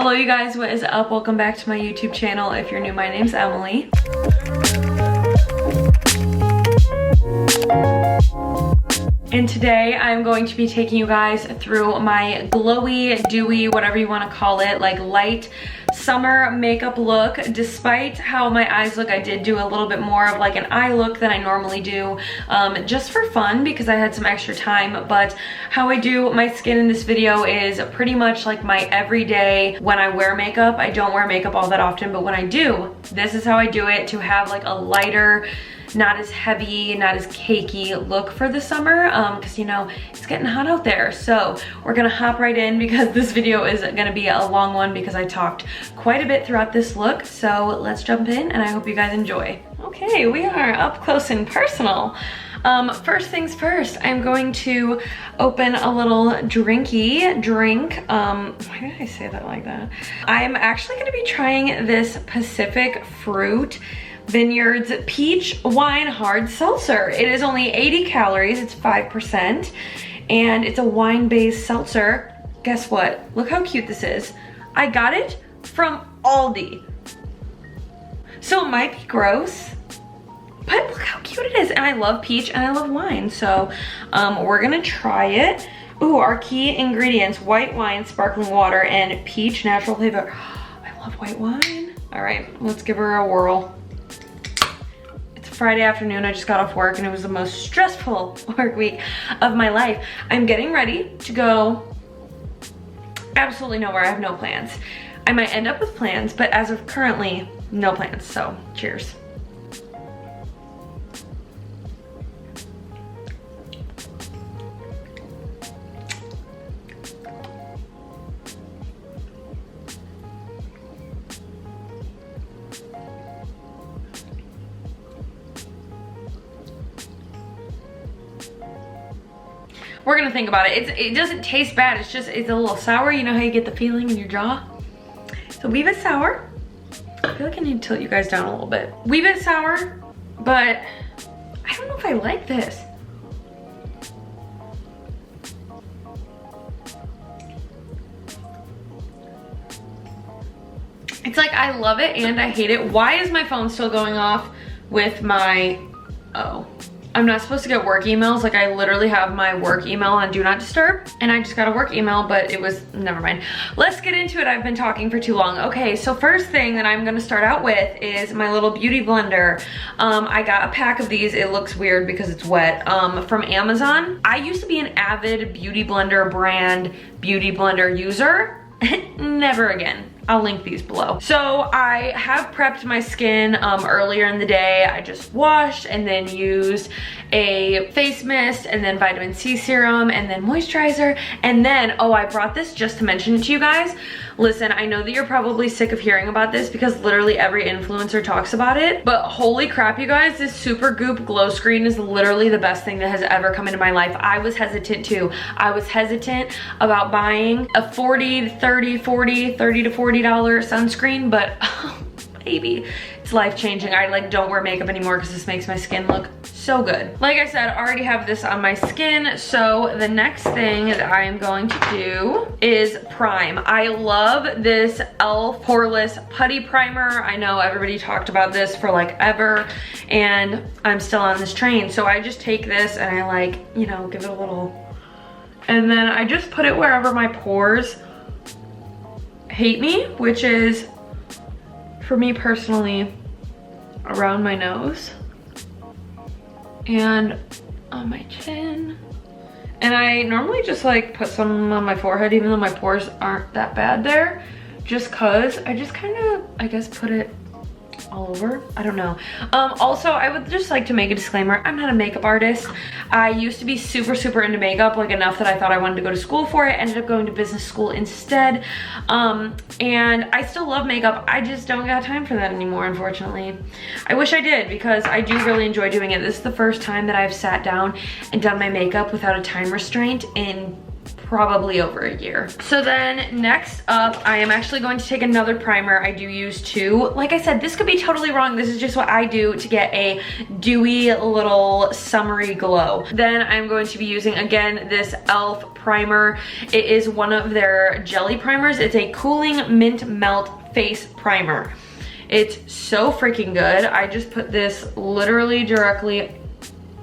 Hello you guys, what is up? Welcome back to my YouTube channel. If you're new, my name's Emily. And today I'm going to be taking you guys through my glowy, dewy, whatever you want to call it, like light summer makeup look. Despite how my eyes look, I did do a little bit more of like an eye look than I normally do, just for fun because I had some extra time. But how I do my skin in this video is pretty much like my everyday when I wear makeup. I don't wear makeup all that often, but when I do, this is how I do it to have like a lighter, not as heavy, not as cakey look for the summer, because you know, it's getting hot out there. So we're gonna hop right in because this video is gonna be a long one because I talked quite a bit throughout this look. So let's jump in and I hope you guys enjoy. Okay, we are up close and personal. First things first, I'm going to open a little drink. Why did I say that like that? I'm actually gonna be trying this Pacific Fruit Vineyards Peach Wine Hard Seltzer. It is only 80 calories, it's 5%, and it's a wine-based seltzer. Guess what? Look how cute this is. I got it from Aldi. So it might be gross, but look how cute it is. And I love peach and I love wine, so we're gonna try it. Ooh, our key ingredients: white wine, sparkling water, and peach natural flavor. I love white wine. All right, let's give her a whirl. Friday afternoon, I just got off work and it was the most stressful work week of my life. I'm getting ready to go absolutely nowhere. I have no plans. I might end up with plans, but as of currently, no plans. So cheers. We're gonna think about it. It doesn't taste bad. It's a little sour. You know how you get the feeling in your jaw? So wee bit sour. I feel like I need to tilt you guys down a little bit. Wee bit sour, but I don't know if I like this. It's like I love it and I hate it. Why is my phone still going off with my, oh. I'm not supposed to get work emails. Like I literally have my work email on Do Not Disturb and I just got a work email, but it was, never mind. Let's get into it. I've been talking for too long. Okay, so first thing that I'm gonna start out with is my little beauty blender. I got a pack of these. It looks weird because it's wet, from Amazon. I used to be an avid beauty blender brand beauty blender user. Never again. I'll link these below. So I have prepped my skin earlier in the day. I just washed and then used a face mist and then vitamin C serum and then moisturizer. And then, oh, I brought this just to mention it to you guys. Listen, I know that you're probably sick of hearing about this because literally every influencer talks about it, but holy crap, you guys, this Super Goop glow screen is literally the best thing that has ever come into my life. I was hesitant too. I was hesitant about buying a $30 to $40 sunscreen, but oh, baby, it's life-changing. I like don't wear makeup anymore because this makes my skin look so good. Like I said, I already have this on my skin, so the next thing that I am going to do is prime. I love this e.l.f. Poreless Putty Primer. I know everybody talked about this for like ever, and I'm still on this train. So I just take this and I like, you know, give it a little, and then I just put it wherever my pores hate me, which is, for me personally, around my nose and on my chin. And I normally just like put some on my forehead even though my pores aren't that bad there, just cause I just kind of, I guess, put it all over. I don't know. Also, I would just like to make a disclaimer. I'm not a makeup artist. I used to be super into makeup, like enough that I thought I wanted to go to school for it. Ended up going to business school instead. And I still love makeup. I just don't got time for that anymore, unfortunately. I wish I did because I do really enjoy doing it. This is the first time that I've sat down and done my makeup without a time restraint in probably over a year. So then next up, I am actually going to take another primer. I do use two. Like I said, this could be totally wrong. This is just what I do to get a dewy little summery glow. Then I'm going to be using, again, this e.l.f. primer. It is one of their jelly primers. It's a cooling mint melt face primer. It's so freaking good. I just put this literally directly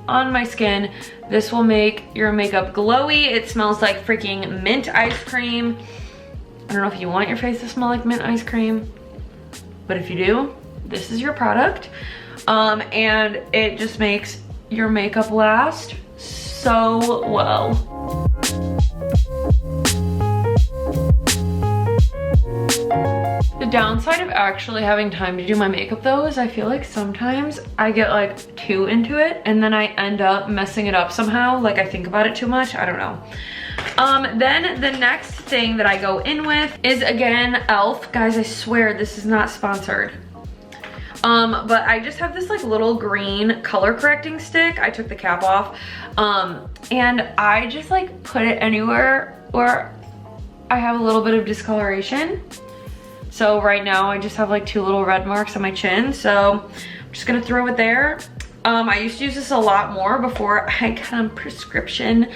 on my skin. This will make your makeup glowy. It smells like freaking mint ice cream. I don't know if you want your face to smell like mint ice cream, but if you do, this is your product. And it just makes your makeup last so well. The downside of actually having time to do my makeup though is I feel like sometimes I get like too into it and then I end up messing it up somehow. Like I think about it too much, I don't know. Then the next thing that I go in with is again e.l.f. Guys, I swear this is not sponsored. But I just have this like little green color correcting stick. I took the cap off. And I just like put it anywhere where I have a little bit of discoloration. So right now I just have like two little red marks on my chin. So I'm just gonna throw it there. I used to use this a lot more before I got on prescription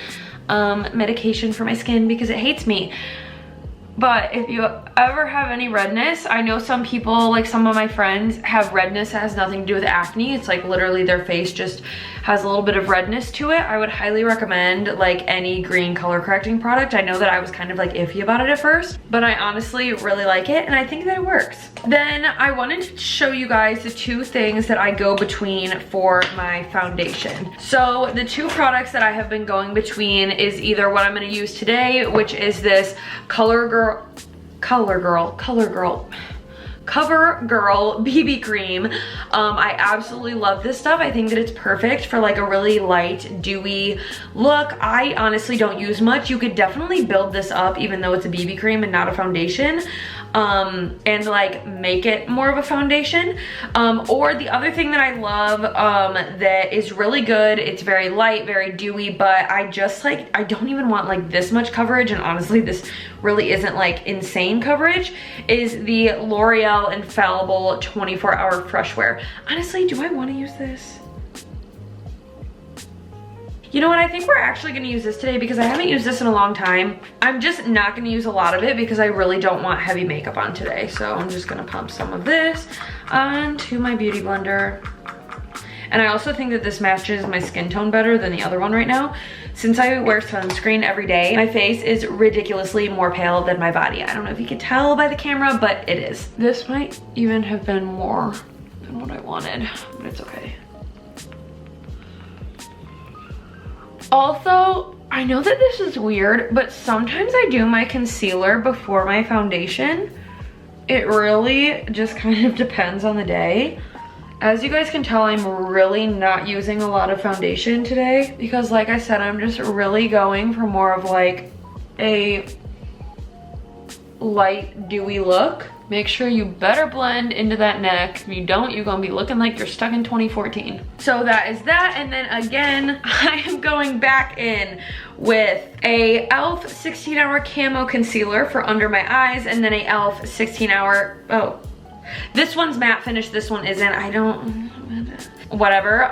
medication for my skin because it hates me. But if you ever have any redness, I know some people, like some of my friends, have redness that has nothing to do with acne. It's like literally their face just has a little bit of redness to it. I would highly recommend like any green color correcting product. I know that I was kind of like iffy about it at first, but I honestly really like it and I think that it works. Then I wanted to show you guys the two things that I go between for my foundation. So the two products that I have been going between is either what I'm gonna use today, which is this CoverGirl BB cream. I absolutely love this stuff. I think that it's perfect for like a really light, dewy look. I honestly don't use much. You could definitely build this up even though it's a BB cream and not a foundation. And like make it more of a foundation. Or the other thing that I love that is really good, it's very light, very dewy, but I just like, I don't even want like this much coverage, and honestly this really isn't like insane coverage, is the L'Oreal Infallible 24-Hour Fresh Wear. Honestly, do I want to use this? You know what, I think we're actually gonna use this today because I haven't used this in a long time. I'm just not gonna use a lot of it because I really don't want heavy makeup on today. So I'm just gonna pump some of this onto my beauty blender. And I also think that this matches my skin tone better than the other one right now. Since I wear sunscreen every day, my face is ridiculously more pale than my body. I don't know if you can tell by the camera, but it is. This might even have been more than what I wanted, but it's okay. Also, I know that this is weird, but sometimes I do my concealer before my foundation. It really just kind of depends on the day. As you guys can tell, I'm really not using a lot of foundation today because like I said, I'm just really going for more of like a light, dewy look. Make sure you better blend into that neck. If you don't, you're gonna be looking like you're stuck in 2014. So that is that, and then again, I am going back in with a e.l.f. 16-Hour Camo Concealer for under my eyes, and then a e.l.f. 16-Hour, oh, this one's matte finish, this one isn't. I don't, whatever.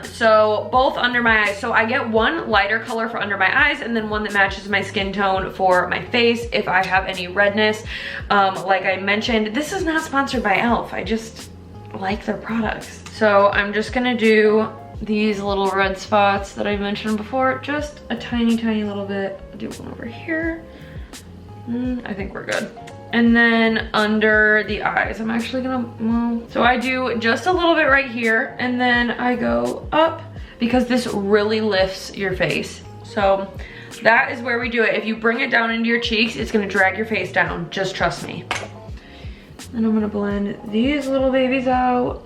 So both under my eyes. So I get one lighter color for under my eyes and then one that matches my skin tone for my face if I have any redness. Like I mentioned, this is not sponsored by e.l.f. I just like their products. So I'm just gonna do these little red spots that I mentioned before, just a tiny, tiny little bit. I'll do one over here. I think we're good. And then under the eyes, I'm actually gonna, well, so I do just a little bit right here and then I go up because this really lifts your face. So that is where we do it. If you bring it down into your cheeks, it's gonna drag your face down, just trust me. And I'm gonna blend these little babies out.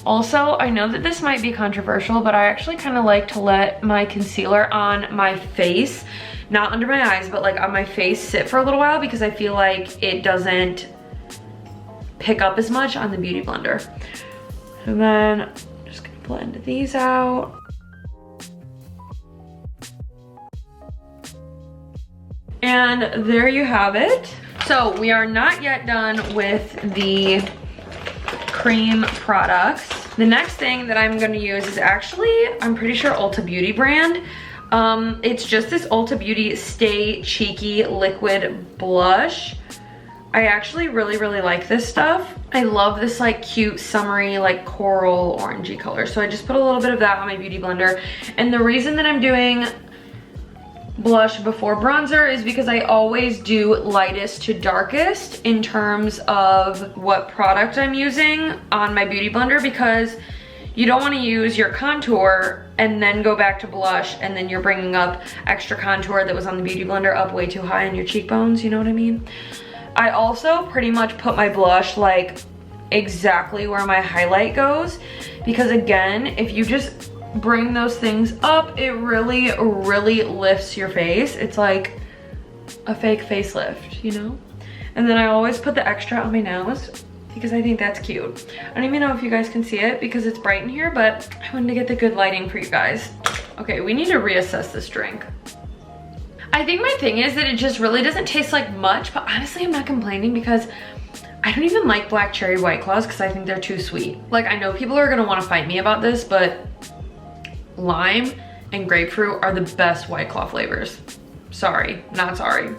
Also, I know that this might be controversial, but I actually kind of like to let my concealer on my face, not under my eyes, but like on my face, sit for a little while because I feel like it doesn't pick up as much on the Beauty Blender. And then I'm just gonna blend these out. And there you have it. So we are not yet done with the cream products. The next thing that I'm gonna use is actually, I'm pretty sure Ulta Beauty brand. It's just this Ulta Beauty Stay Cheeky Liquid Blush. I actually really like this stuff. I love this like cute summery like coral orangey color. So I just put a little bit of that on my beauty blender. And the reason that I'm doing blush before bronzer is because I always do lightest to darkest in terms of what product I'm using on my beauty blender, because you don't want to use your contour and then go back to blush and then you're bringing up extra contour that was on the beauty blender up way too high on your cheekbones, you know what I mean? I also pretty much put my blush like exactly where my highlight goes, because again, if you just bring those things up, it really lifts your face. It's like a fake facelift, you know? And then I always put the extra on my nose because I think that's cute. I don't even know if you guys can see it because it's bright in here, but I wanted to get the good lighting for you guys. Okay, we need to reassess this drink. I think my thing is that it just really doesn't taste like much, but honestly, I'm not complaining because I don't even like black cherry White Claws because I think they're too sweet. Like, I know people are gonna wanna fight me about this, but lime and grapefruit are the best White Claw flavors. Sorry, not sorry.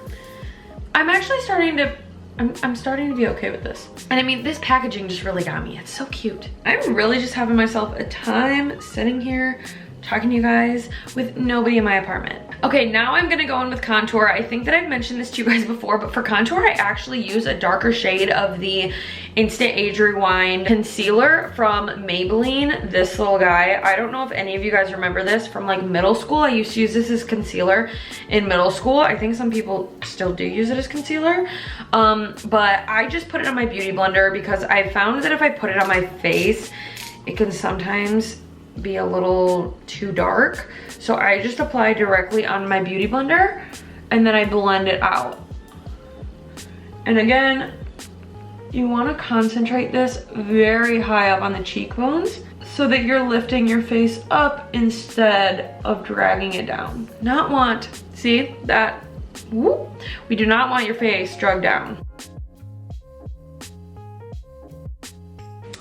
I'm actually starting to, I'm starting to be okay with this. And I mean, this packaging just really got me. It's so cute. I'm really just having myself a time sitting here talking to you guys with nobody in my apartment. Okay, now I'm gonna go in with contour. I think that I've mentioned this to you guys before, but for contour, I actually use a darker shade of the Instant Age Rewind concealer from Maybelline, this little guy. I don't know if any of you guys remember this from like middle school. I used to use this as concealer in middle school. I think some people still do use it as concealer. But I just put it on my beauty blender because I found that if I put it on my face, it can sometimes be a little too dark. So I just apply directly on my beauty blender and then I blend it out. And again, you want to concentrate this very high up on the cheekbones so that you're lifting your face up instead of dragging it down. See that? Whoop. We do not want your face dragged down.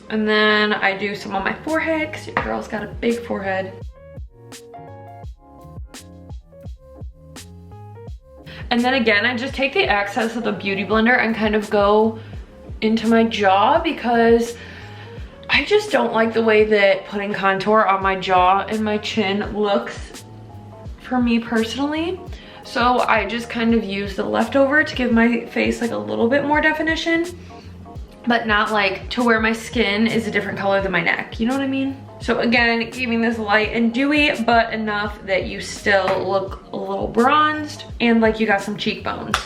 And then I do some on my forehead because your girl's got a big forehead. And then again, I just take the excess of the beauty blender and kind of go into my jaw because I just don't like the way that putting contour on my jaw and my chin looks for me personally. So I just kind of use the leftover to give my face like a little bit more definition, but not like to where my skin is a different color than my neck, you know what I mean? So again, keeping this light and dewy, but enough that you still look a little bronzed and like you got some cheekbones.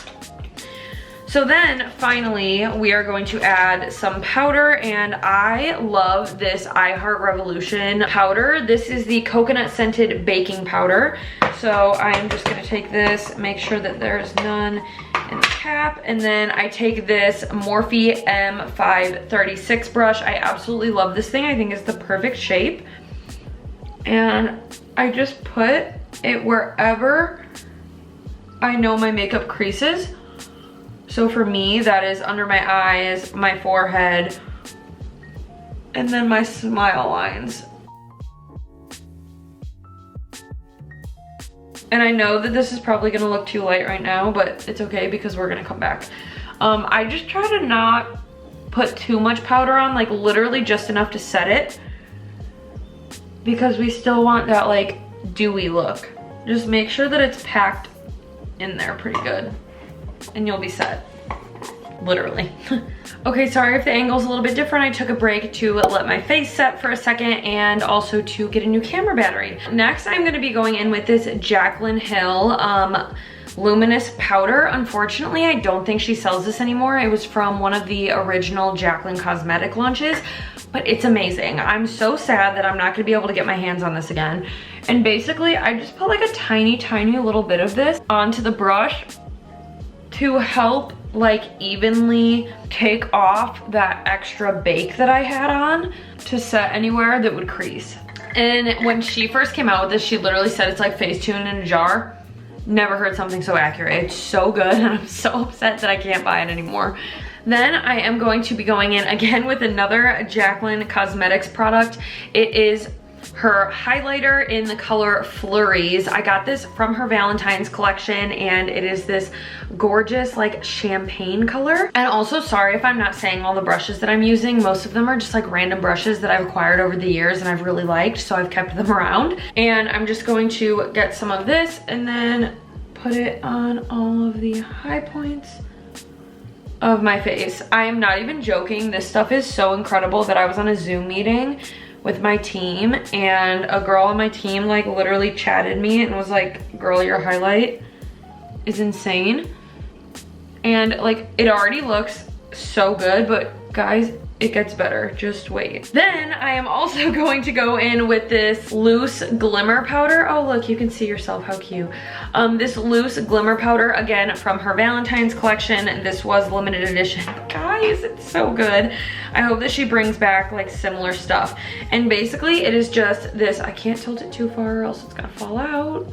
So then finally, we are going to add some powder, and I love this I Heart Revolution powder. This is the coconut scented baking powder. So I'm just gonna take this, make sure that there's none in the cap, and then I take this Morphe M536 brush. I absolutely love this thing. I think it's the perfect shape. And I just put it wherever I know my makeup creases. So for me, that is under my eyes, my forehead, and then my smile lines. And I know that this is probably gonna look too light right now, but it's okay because we're gonna come back. I just try to not put too much powder on, like literally just enough to set it, because we still want that like dewy look. Just make sure that it's packed in there pretty good and you'll be set, literally. Okay, sorry if the angle's a little bit different. I took a break to let my face set for a second and also to get a new camera battery. Next, I'm gonna be going in with this Jaclyn Hill luminous powder. Unfortunately, I don't think she sells this anymore. It was from one of the original Jaclyn cosmetic launches, but it's amazing. I'm so sad that I'm not gonna be able to get my hands on this again. And basically, I just put like a tiny little bit of this onto the brush to help like evenly take off that extra bake that I had on to set anywhere that would crease. And when she first came out with this, she literally said it's like Facetune in a jar. Never heard something so accurate. It's so good and I'm so upset that I can't buy it anymore. Then I am going to be going in again with another Jaclyn Cosmetics product. It is her highlighter in the color Flurries. I got this from her Valentine's collection and it is this gorgeous like champagne color. And also, sorry if I'm not saying all the brushes that I'm using. Most of them are just like random brushes that I've acquired over the years and I've really liked, so I've kept them around. And I'm just going to get some of this and then put it on all of the high points of my face. I am not even joking. This stuff is so incredible that I was on a Zoom meeting with my team and a girl on my team like literally chatted me and was like, girl, your highlight is insane. And like it already looks so good, but guys, it gets better, just wait. Then I am also going to go in with this loose glimmer powder. Oh look, you can see yourself, how cute. This loose glimmer powder, again from her Valentine's collection. This was limited edition. Guys, it's so good. I hope that she brings back like similar stuff. And basically it is just this, I can't tilt it too far or else it's gonna fall out.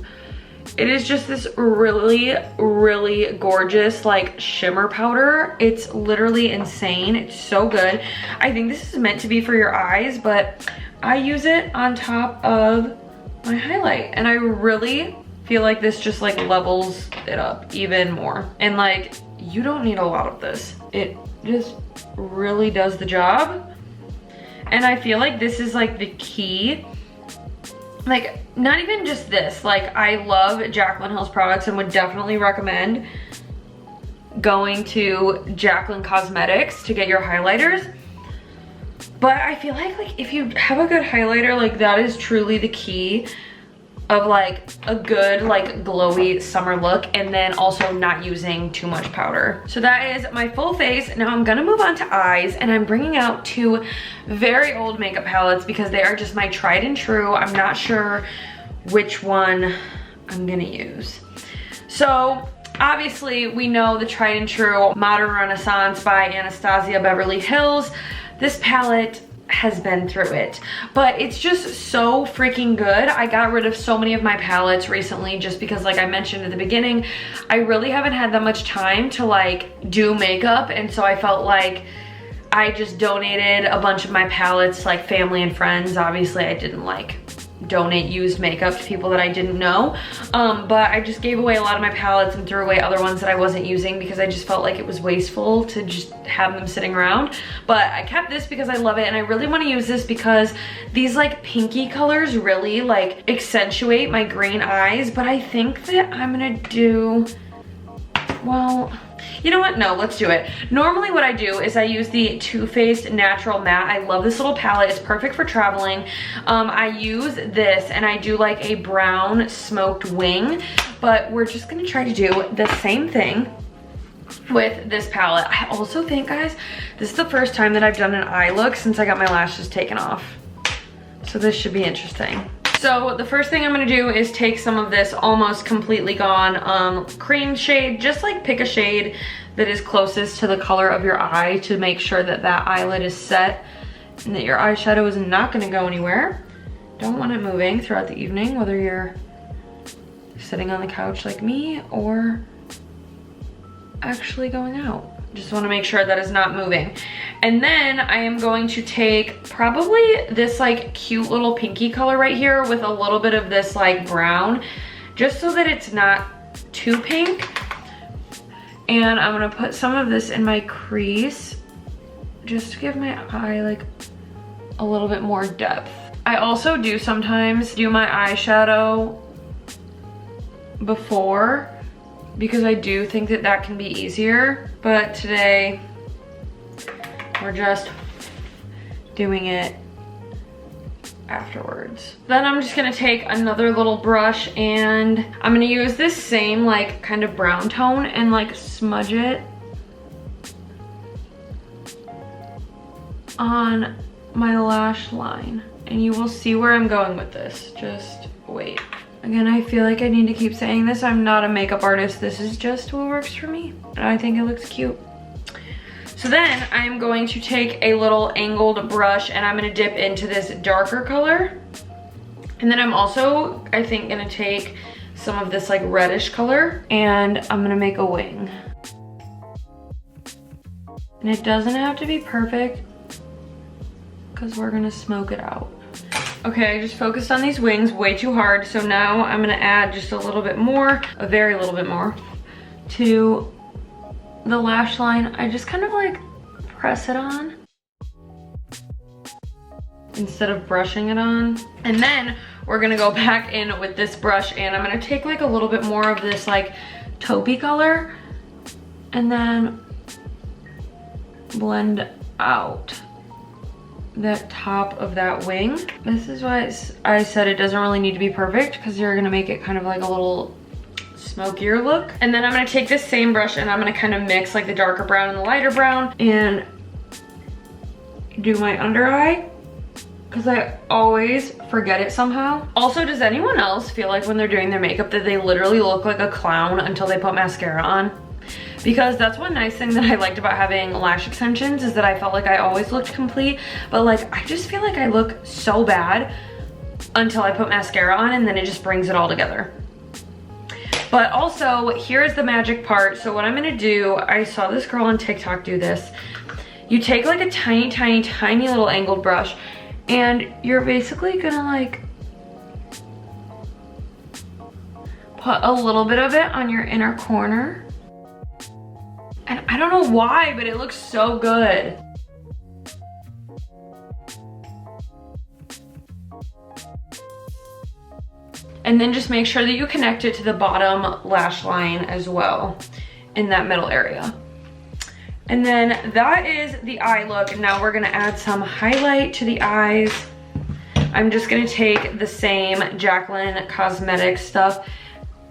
It is just this really, really gorgeous like shimmer powder. It's literally insane. It's so good. I think this is meant to be for your eyes, but I use it on top of my highlight. And I really feel like this just like levels it up even more. And like, you don't need a lot of this. It just really does the job. And I feel like this is like the key. Like, not even just this, like I love Jaclyn Hill's products and would definitely recommend going to Jaclyn Cosmetics to get your highlighters. But I feel like if you have a good highlighter, like that is truly the key of like a good like glowy summer look, and then also not using too much powder. So that is my full face. Now I'm gonna move on to eyes, and I'm bringing out two very old makeup palettes because they are just my tried and true. I'm not sure which one I'm gonna use. So obviously we know the tried and true Modern Renaissance by Anastasia Beverly Hills. This palette has been through it, but it's just so freaking good. I got rid of so many of my palettes recently just because, like I mentioned at the beginning, I really haven't had that much time to like do makeup, and so I felt like I just donated a bunch of my palettes to like family and friends. Obviously I didn't like donate used makeup to people that I didn't know, but I just gave away a lot of my palettes and threw away other ones that I wasn't using because I just felt like it was wasteful to just have them sitting around. But I kept this because I love it, and I really want to use this because these like pinky colors really like accentuate my green eyes. But I think that I'm gonna do, well, you know what? No, let's do it. Normally what I do is I use the Too Faced Natural Matte. I love this little palette. It's perfect for traveling. I use this and I do like a brown smoked wing, but we're just gonna try to do the same thing with this palette. I also think, guys, this is the first time that I've done an eye look since I got my lashes taken off. So this should be interesting. So the first thing I'm gonna do is take some of this almost completely gone cream shade. Just like pick a shade that is closest to the color of your eye to make sure that that eyelid is set and that your eyeshadow is not gonna go anywhere. Don't want it moving throughout the evening, whether you're sitting on the couch like me or actually going out. Just want to make sure that is not moving. And then I am going to take probably this like cute little pinky color right here with a little bit of this like brown, just so that it's not too pink. And I'm gonna put some of this in my crease just to give my eye like a little bit more depth. I also do sometimes do my eyeshadow before, because I do think that that can be easier, but today we're just doing it afterwards. Then I'm just gonna take another little brush and I'm gonna use this same like kind of brown tone and like smudge it on my lash line. And you will see where I'm going with this, just wait. Again, I feel like I need to keep saying this. I'm not a makeup artist. This is just what works for me. And I think it looks cute. So then I'm going to take a little angled brush and I'm gonna dip into this darker color. And then I'm also, I think, gonna take some of this like reddish color, and I'm gonna make a wing. And it doesn't have to be perfect because we're gonna smoke it out. Okay, I just focused on these wings way too hard, so now I'm gonna add just a little bit more, a very little bit more, to the lash line. I just kind of like press it on instead of brushing it on. And then we're gonna go back in with this brush, and I'm gonna take like a little bit more of this like taupey color and then blend out that top of that wing. This is why I said it doesn't really need to be perfect, because you're gonna make it kind of like a little smokier look. And then I'm gonna take this same brush and I'm gonna kind of mix like the darker brown and the lighter brown and do my under eye, because I always forget it somehow. Also, does anyone else feel like when they're doing their makeup that they literally look like a clown until they put mascara on? Because that's one nice thing that I liked about having lash extensions, is that I felt like I always looked complete, but like I just feel like I look so bad until I put mascara on, and then it just brings it all together. But also, here's the magic part. So what I'm gonna do, I saw this girl on TikTok do this. You take like a tiny, tiny, tiny little angled brush, and you're basically gonna like put a little bit of it on your inner corner. And I don't know why, but it looks so good. And then just make sure that you connect it to the bottom lash line as well in that middle area. And then that is the eye look. Now we're gonna add some highlight to the eyes. I'm just gonna take the same Jaclyn Cosmetics stuff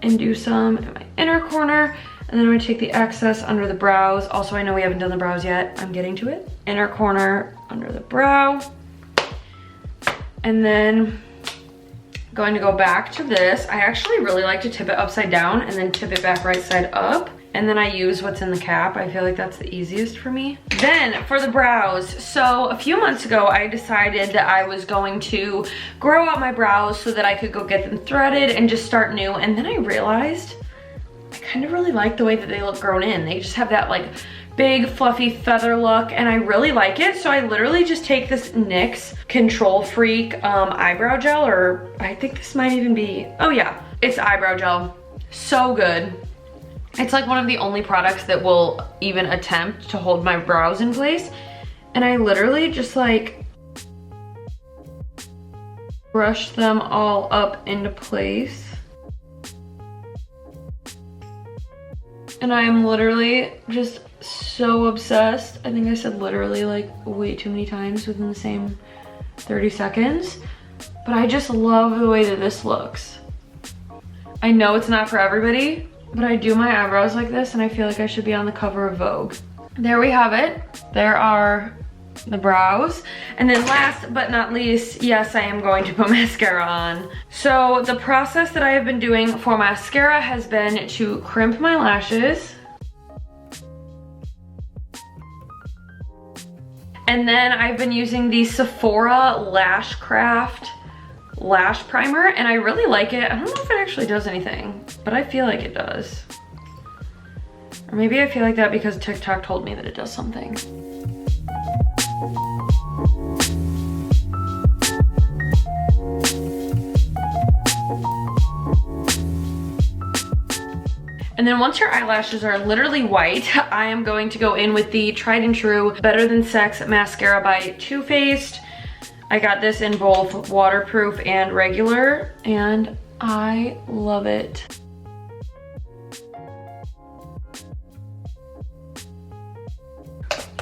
and do some in my inner corner. And then I'm gonna take the excess under the brows. Also, I know we haven't done the brows yet. I'm getting to it. Inner corner under the brow. And then going to go back to this. I actually really like to tip it upside down and then tip it back right side up. And then I use what's in the cap. I feel like that's the easiest for me. Then for the brows. So a few months ago, I decided that I was going to grow out my brows so that I could go get them threaded and just start new. And then I realized I kind of really like the way that they look grown in. They just have that like big fluffy feather look, and I really like it. So I literally just take this NYX Control Freak eyebrow gel, or I think this might even be, oh yeah, it's eyebrow gel. So good. It's like one of the only products that will even attempt to hold my brows in place. And I literally just like brush them all up into place. And I am literally just so obsessed. I think I said literally like way too many times within the same 30 seconds. But I just love the way that this looks. I know it's not for everybody, but I do my eyebrows like this and I feel like I should be on the cover of Vogue. There we have it. There are the brows. And then last but not least, yes, I am going to put mascara on. So the process that I have been doing for mascara has been to crimp my lashes. And then I've been using the Sephora Lash Craft lash primer, and I really like it. I don't know if it actually does anything, but I feel like it does. Or maybe I feel like that because TikTok told me that it does something. And then once your eyelashes are literally white, I am going to go in with the tried and true Better Than Sex mascara by Too Faced. I got this in both waterproof and regular, and I love it.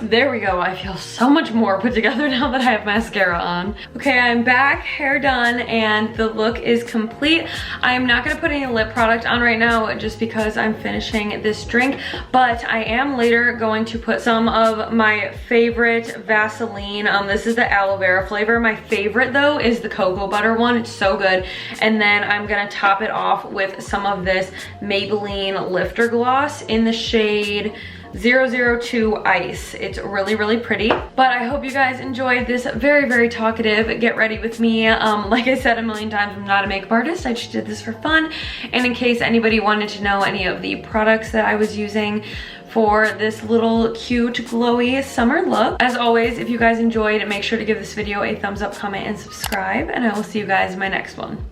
There we go. I feel so much more put together now that I have mascara on. Okay, I'm back, hair done, and the look is complete. I am not gonna put any lip product on right now just because I'm finishing this drink, but I am later going to put some of my favorite Vaseline. This is the aloe vera flavor. My favorite though is the cocoa butter one. It's so good. And then I'm gonna top it off with some of this Maybelline Lifter Gloss in the shade 002 Ice. It's really, really pretty. But I hope you guys enjoyed this very, very talkative get ready with me. Like I said a million times, I'm not a makeup artist. I just did this for fun. And in case anybody wanted to know any of the products that I was using for this little cute glowy summer look. As always, if you guys enjoyed, make sure to give this video a thumbs up, comment, and subscribe, and I will see you guys in my next one.